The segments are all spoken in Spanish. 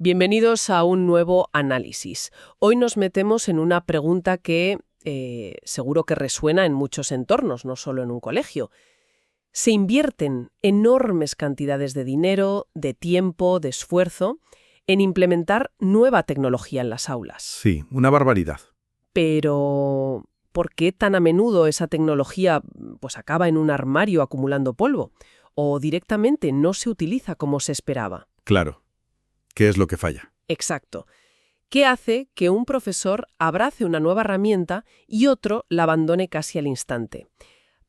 Bienvenidos a un nuevo análisis. Hoy nos metemos en una pregunta que seguro que resuena en muchos entornos, no solo en un colegio. Se invierten enormes cantidades de dinero, de tiempo, de esfuerzo en implementar nueva tecnología en las aulas. Sí, una barbaridad. Pero, ¿por qué tan a menudo esa tecnología acaba en un armario acumulando polvo? ¿O directamente no se utiliza como se esperaba? Claro. ¿Qué es lo que falla? Exacto. ¿Qué hace que un profesor abrace una nueva herramienta y otro la abandone casi al instante?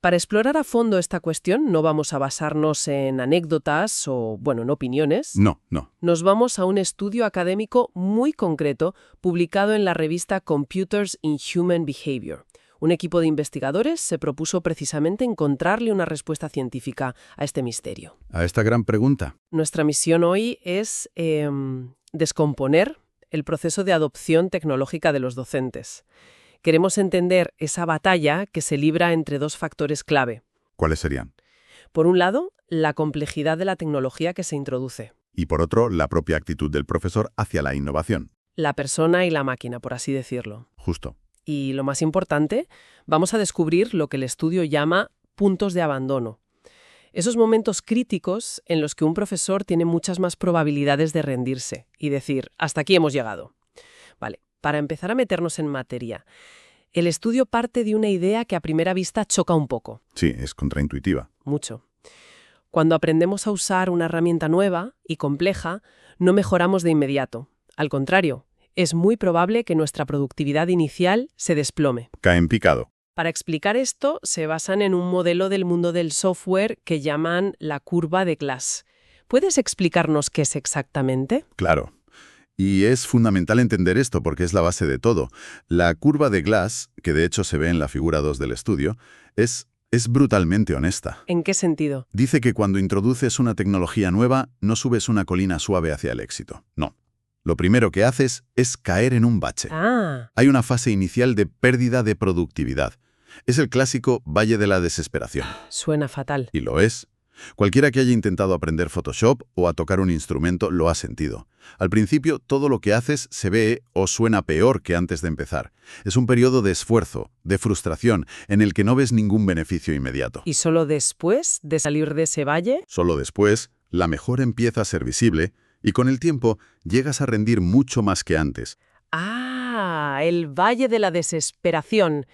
Para explorar a fondo esta cuestión no vamos a basarnos en anécdotas o, en opiniones. No. Nos vamos a un estudio académico muy concreto publicado en la revista Computers in Human Behavior. Un equipo de investigadores se propuso precisamente encontrarle una respuesta científica a este misterio. A esta gran pregunta. Nuestra misión hoy es descomponer el proceso de adopción tecnológica de los docentes. Queremos entender esa batalla que se libra entre dos factores clave. ¿Cuáles serían? Por un lado, la complejidad de la tecnología que se introduce. Y por otro, la propia actitud del profesor hacia la innovación. La persona y la máquina, por así decirlo. Justo. Y lo más importante, vamos a descubrir lo que el estudio llama puntos de abandono. Esos momentos críticos en los que un profesor tiene muchas más probabilidades de rendirse y decir, hasta aquí hemos llegado. Vale, para empezar a meternos en materia, el estudio parte de una idea que a primera vista choca un poco. Sí, es contraintuitiva. Mucho. Cuando aprendemos a usar una herramienta nueva y compleja, no mejoramos de inmediato. Al contrario, es muy probable que nuestra productividad inicial se desplome. Cae en picado. Para explicar esto, se basan en un modelo del mundo del software que llaman la curva de Glass. ¿Puedes explicarnos qué es exactamente? Claro. Y es fundamental entender esto porque es la base de todo. La curva de Glass, que de hecho se ve en la figura 2 del estudio, es brutalmente honesta. ¿En qué sentido? Dice que cuando introduces una tecnología nueva, no subes una colina suave hacia el éxito. No. Lo primero que haces es caer en un bache. Hay una fase inicial de pérdida de productividad. Es el clásico valle de la desesperación. Suena fatal. Y lo es. Cualquiera que haya intentado aprender Photoshop o a tocar un instrumento lo ha sentido. Al principio, todo lo que haces se ve o suena peor que antes de empezar. Es un periodo de esfuerzo, de frustración, en el que no ves ningún beneficio inmediato. ¿Y solo después de salir de ese valle? Solo después, la mejora empieza a ser visible y con el tiempo llegas a rendir mucho más que antes. El valle de la desesperación.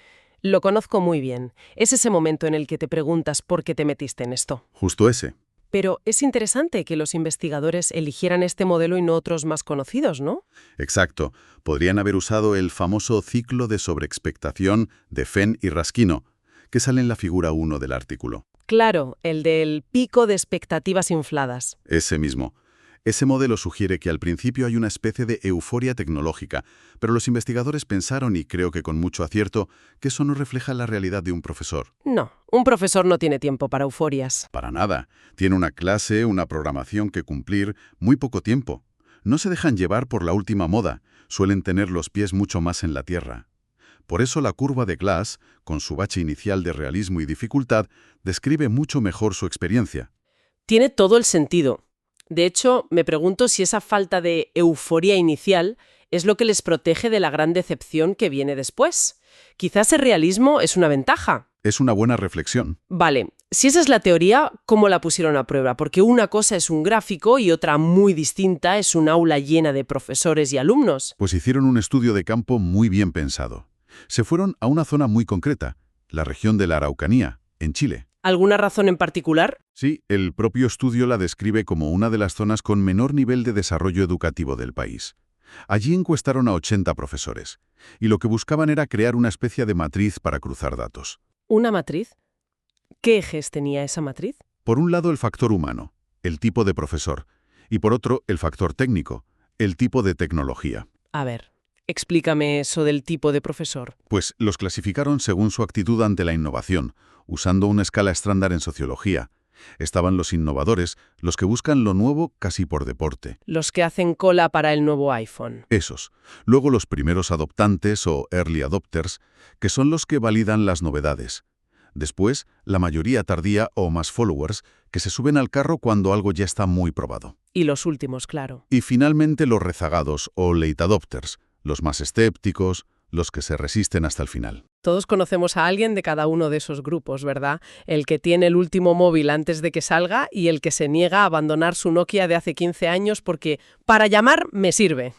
Lo conozco muy bien. Es ese momento en el que te preguntas por qué te metiste en esto. Justo ese. Pero es interesante que los investigadores eligieran este modelo y no otros más conocidos, ¿no? Exacto. Podrían haber usado el famoso ciclo de sobreexpectación de Fenn y Raskino, que sale en la figura 1 del artículo. Claro, el del pico de expectativas infladas. Ese mismo. Ese modelo sugiere que al principio hay una especie de euforia tecnológica, pero los investigadores pensaron, y creo que con mucho acierto, que eso no refleja la realidad de un profesor. No, un profesor no tiene tiempo para euforias. Para nada. Tiene una clase, una programación que cumplir, muy poco tiempo. No se dejan llevar por la última moda, suelen tener los pies mucho más en la tierra. Por eso la curva de Glass, con su bache inicial de realismo y dificultad, describe mucho mejor su experiencia. Tiene todo el sentido. De hecho, me pregunto si esa falta de euforia inicial es lo que les protege de la gran decepción que viene después. Quizás el realismo es una ventaja. Es una buena reflexión. Vale, si esa es la teoría, ¿cómo la pusieron a prueba? Porque una cosa es un gráfico y otra muy distinta es un aula llena de profesores y alumnos. Pues hicieron un estudio de campo muy bien pensado. Se fueron a una zona muy concreta, la región de la Araucanía, en Chile. ¿Alguna razón en particular? Sí, el propio estudio la describe como una de las zonas con menor nivel de desarrollo educativo del país. Allí encuestaron a 80 profesores, y lo que buscaban era crear una especie de matriz para cruzar datos. ¿Una matriz? ¿Qué ejes tenía esa matriz? Por un lado, el factor humano, el tipo de profesor, y por otro, el factor técnico, el tipo de tecnología. A ver, explícame eso del tipo de profesor. Pues los clasificaron según su actitud ante la innovación, usando una escala estándar en sociología. Estaban los innovadores, los que buscan lo nuevo casi por deporte. Los que hacen cola para el nuevo iPhone. Esos. Luego los primeros adoptantes o early adopters, que son los que validan las novedades. Después, la mayoría tardía o más followers, que se suben al carro cuando algo ya está muy probado. Y los últimos, claro. Y finalmente los rezagados o late adopters, los más escépticos, los que se resisten hasta el final. Todos conocemos a alguien de cada uno de esos grupos, ¿verdad? El que tiene el último móvil antes de que salga y el que se niega a abandonar su Nokia de hace 15 años porque para llamar me sirve.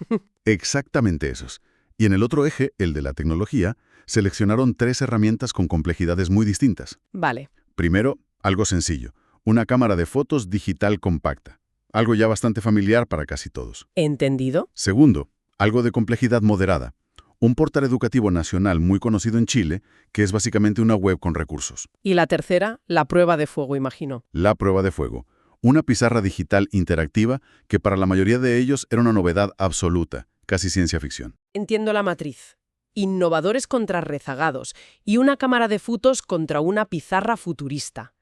Exactamente esos. Y en el otro eje, el de la tecnología, seleccionaron 3 herramientas con complejidades muy distintas. Vale. Primero, algo sencillo, una cámara de fotos digital compacta, algo ya bastante familiar para casi todos. ¿Entendido? Segundo, algo de complejidad moderada, un portal educativo nacional muy conocido en Chile, que es básicamente una web con recursos. Y la tercera, la prueba de fuego, imagino. La prueba de fuego, una pizarra digital interactiva que para la mayoría de ellos era una novedad absoluta, casi ciencia ficción. Entiendo la matriz. Innovadores contra rezagados y una cámara de fotos contra una pizarra futurista.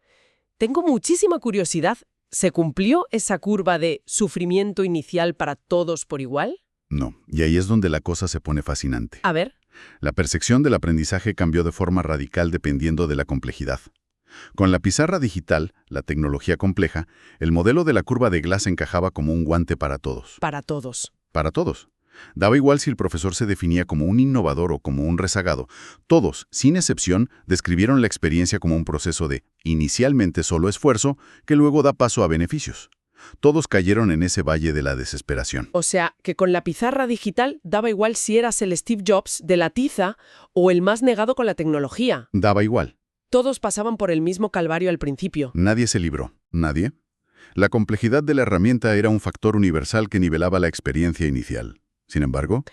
Tengo muchísima curiosidad. ¿Se cumplió esa curva de sufrimiento inicial para todos por igual? No, y ahí es donde la cosa se pone fascinante. A ver. La percepción del aprendizaje cambió de forma radical dependiendo de la complejidad. Con la pizarra digital, la tecnología compleja, el modelo de la curva de Glass encajaba como un guante para todos. Para todos. Para todos. Daba igual si el profesor se definía como un innovador o como un rezagado. Todos, sin excepción, describieron la experiencia como un proceso de, inicialmente solo esfuerzo, que luego da paso a beneficios. Todos cayeron en ese valle de la desesperación. O sea, que con la pizarra digital daba igual si eras el Steve Jobs de la tiza o el más negado con la tecnología. Daba igual. Todos pasaban por el mismo calvario al principio. Nadie se libró. ¿Nadie? La complejidad de la herramienta era un factor universal que nivelaba la experiencia inicial. Sin embargo,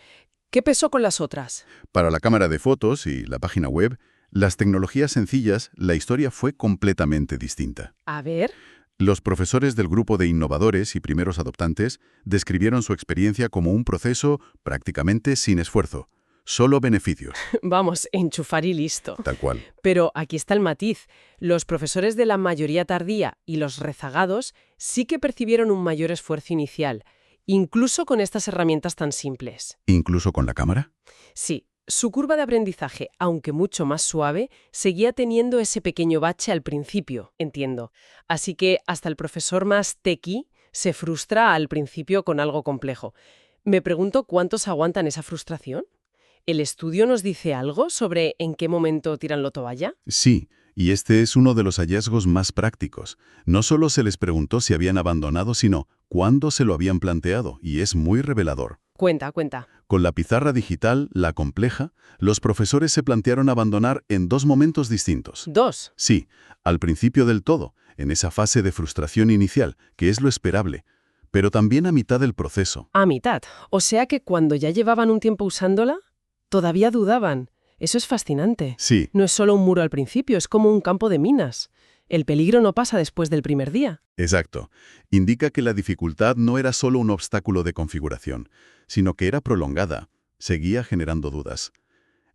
¿Qué pesó con las otras? para la cámara de fotos y la página web, las tecnologías sencillas, la historia fue completamente distinta. A ver. Los profesores del grupo de innovadores y primeros adoptantes describieron su experiencia como un proceso prácticamente sin esfuerzo, solo beneficios, Vamos, enchufar y listo. tal cual. Pero aquí está el matiz. Los profesores de la mayoría tardía y los rezagados sí que percibieron un mayor esfuerzo inicial, incluso con estas herramientas tan simples. ¿Incluso con la cámara? Sí, su curva de aprendizaje, aunque mucho más suave, seguía teniendo ese pequeño bache al principio, entiendo. Así que hasta el profesor más tequi se frustra al principio con algo complejo. Me pregunto cuántos aguantan esa frustración. ¿El estudio nos dice algo sobre en qué momento tiran la toalla? Sí, y este es uno de los hallazgos más prácticos. No solo se les preguntó si habían abandonado, sino cuándo se lo habían planteado, y es muy revelador. Cuenta. Con la pizarra digital, la compleja, los profesores se plantearon abandonar en 2 momentos distintos. 2. Sí, al principio del todo, en esa fase de frustración inicial, que es lo esperable, pero también a mitad del proceso. A mitad. O sea que cuando ya llevaban un tiempo usándola, todavía dudaban. Eso es fascinante. Sí, No es solo un muro al principio, es como un campo de minas. El peligro no pasa después del primer día. exacto. Indica que la dificultad no era solo un obstáculo de configuración, sino que era prolongada, seguía generando dudas.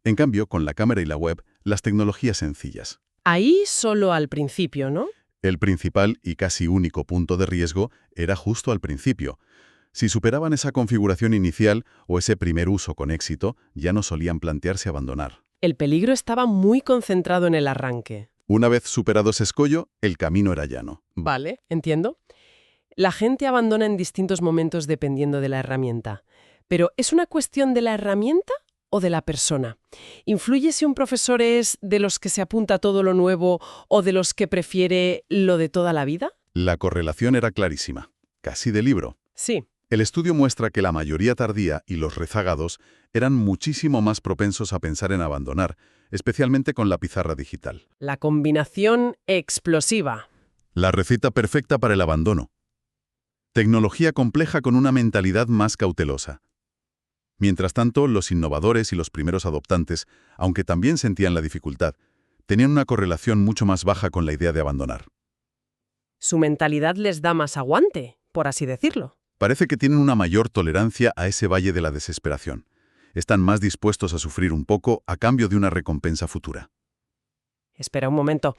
En cambio, con la cámara y la web, las tecnologías sencillas. Ahí solo al principio, ¿no? El principal y casi único punto de riesgo era justo al principio. Si superaban esa configuración inicial o ese primer uso con éxito, ya no solían plantearse abandonar. El peligro estaba muy concentrado en el arranque. Una vez superado ese escollo, el camino era llano. Vale, entiendo. La gente abandona en distintos momentos dependiendo de la herramienta. Pero ¿es una cuestión de la herramienta o de la persona? ¿Influye si un profesor es de los que se apunta a todo lo nuevo o de los que prefiere lo de toda la vida? La correlación era clarísima, casi de libro. Sí. El estudio muestra que la mayoría tardía y los rezagados eran muchísimo más propensos a pensar en abandonar, especialmente con la pizarra digital. La combinación explosiva. La receta perfecta para el abandono. Tecnología compleja con una mentalidad más cautelosa. Mientras tanto, los innovadores y los primeros adoptantes, aunque también sentían la dificultad, tenían una correlación mucho más baja con la idea de abandonar. Su mentalidad les da más aguante, por así decirlo. Parece que tienen una mayor tolerancia a ese valle de la desesperación. Están más dispuestos a sufrir un poco a cambio de una recompensa futura. Espera un momento.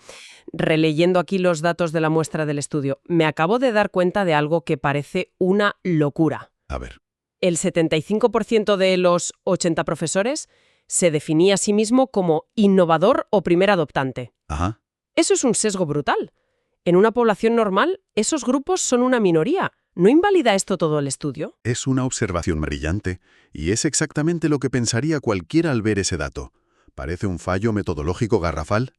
Releyendo aquí los datos de la muestra del estudio, me acabo de dar cuenta de algo que parece una locura. A ver. El 75% de los 80 profesores se definía a sí mismo como innovador o primer adoptante. Ajá. Eso es un sesgo brutal. En una población normal, esos grupos son una minoría. ¿No invalida esto todo el estudio? Es una observación brillante, y es exactamente lo que pensaría cualquiera al ver ese dato. ¿Parece un fallo metodológico garrafal?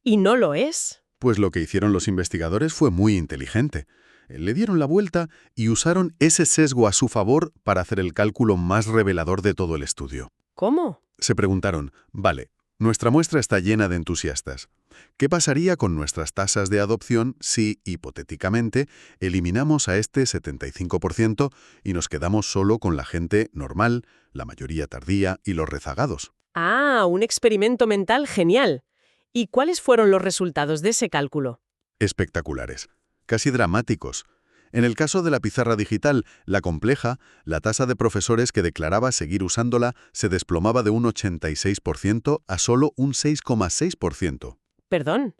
¿Y no lo es? Pues lo que hicieron los investigadores fue muy inteligente. Le dieron la vuelta y usaron ese sesgo a su favor para hacer el cálculo más revelador de todo el estudio. ¿Cómo? Se preguntaron, vale, nuestra muestra está llena de entusiastas. ¿Qué pasaría con nuestras tasas de adopción si, hipotéticamente, eliminamos a este 75% y nos quedamos solo con la gente normal, la mayoría tardía y los rezagados? Ah, un experimento mental genial. ¿Y cuáles fueron los resultados de ese cálculo? Espectaculares, casi dramáticos. En el caso de la pizarra digital, la compleja, la tasa de profesores que declaraba seguir usándola se desplomaba de un 86% a solo un 6,6%. Perdón,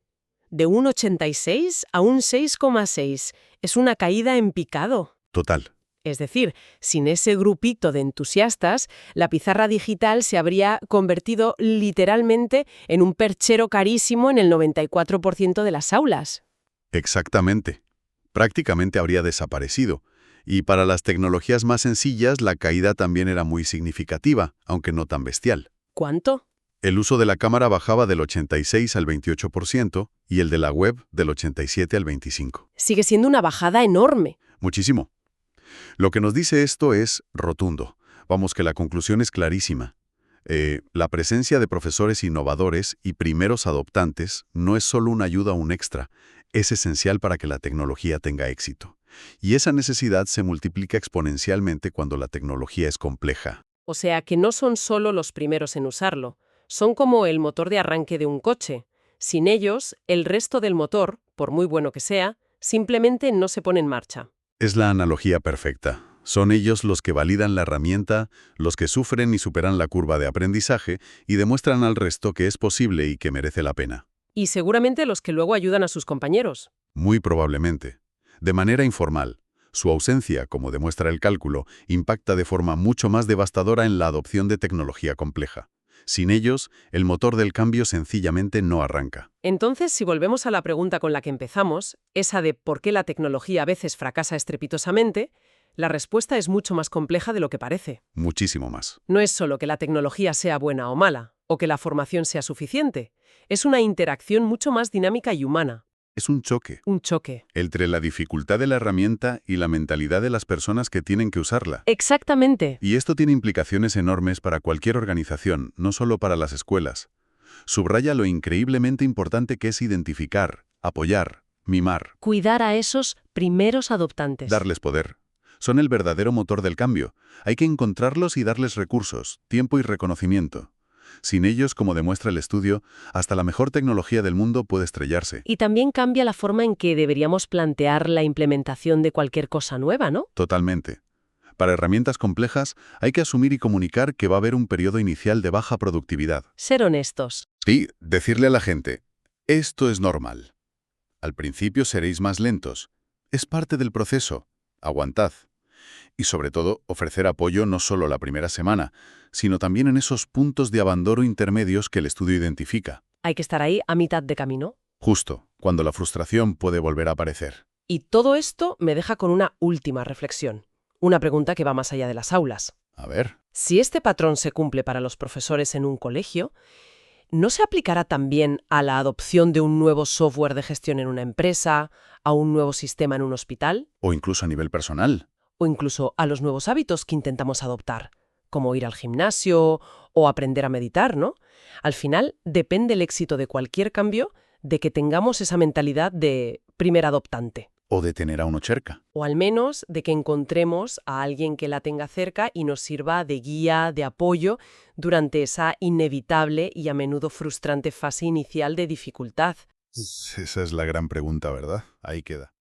de un 86 a un 6,6. Es una caída en picado. Total. Es decir, sin ese grupito de entusiastas, la pizarra digital se habría convertido literalmente en un perchero carísimo en el 94% de las aulas. Exactamente. Prácticamente habría desaparecido. Y para las tecnologías más sencillas, la caída también era muy significativa, aunque no tan bestial. ¿Cuánto? El uso de la cámara bajaba del 86 al 28% y el de la web del 87 al 25%. Sigue siendo una bajada enorme. Muchísimo. Lo que nos dice esto es rotundo. Vamos, que la conclusión es clarísima. La presencia de profesores innovadores y primeros adoptantes no es solo una ayuda o un extra, es esencial para que la tecnología tenga éxito. Y esa necesidad se multiplica exponencialmente cuando la tecnología es compleja. O sea que no son solo los primeros en usarlo. Son como el motor de arranque de un coche. Sin ellos, el resto del motor, por muy bueno que sea, simplemente no se pone en marcha. Es la analogía perfecta. Son ellos los que validan la herramienta, los que sufren y superan la curva de aprendizaje y demuestran al resto que es posible y que merece la pena. Y seguramente los que luego ayudan a sus compañeros. Muy probablemente. De manera informal. Su ausencia, como demuestra el cálculo, impacta de forma mucho más devastadora en la adopción de tecnología compleja. Sin ellos, el motor del cambio sencillamente no arranca. Entonces, si volvemos a la pregunta con la que empezamos, esa de por qué la tecnología a veces fracasa estrepitosamente, la respuesta es mucho más compleja de lo que parece. Muchísimo más. No es solo que la tecnología sea buena o mala, o que la formación sea suficiente. Es una interacción mucho más dinámica y humana. Es un choque Un choque. entre la dificultad de la herramienta y la mentalidad de las personas que tienen que usarla. Exactamente. Y esto tiene implicaciones enormes para cualquier organización, no solo para las escuelas. Subraya lo increíblemente importante que es identificar, apoyar, mimar, Cuidar a esos primeros adoptantes. darles poder. Son el verdadero motor del cambio. Hay que encontrarlos y darles recursos, tiempo y reconocimiento. Sin ellos, como demuestra el estudio, hasta la mejor tecnología del mundo puede estrellarse. Y también cambia la forma en que deberíamos plantear la implementación de cualquier cosa nueva, ¿no? Totalmente. Para herramientas complejas, hay que asumir y comunicar que va a haber un periodo inicial de baja productividad. Ser honestos. Sí, decirle a la gente, esto es normal. Al principio seréis más lentos. Es parte del proceso. Aguantad. Y sobre todo, ofrecer apoyo no solo la primera semana, sino también en esos puntos de abandono intermedios que el estudio identifica. Hay que estar ahí a mitad de camino. Justo, cuando la frustración puede volver a aparecer. Y todo esto me deja con una última reflexión. Una pregunta que va más allá de las aulas. A ver, Si este patrón se cumple para los profesores en un colegio, ¿no se aplicará también a la adopción de un nuevo software de gestión en una empresa, a un nuevo sistema en un hospital, o incluso a nivel personal. o incluso a los nuevos hábitos que intentamos adoptar, como ir al gimnasio o aprender a meditar, ¿no? Al final, depende el éxito de cualquier cambio de que tengamos esa mentalidad de primer adoptante. O de tener a uno cerca. O al menos de que encontremos a alguien que la tenga cerca y nos sirva de guía, de apoyo, durante esa inevitable y a menudo frustrante fase inicial de dificultad. Esa es la gran pregunta, ¿verdad? Ahí queda.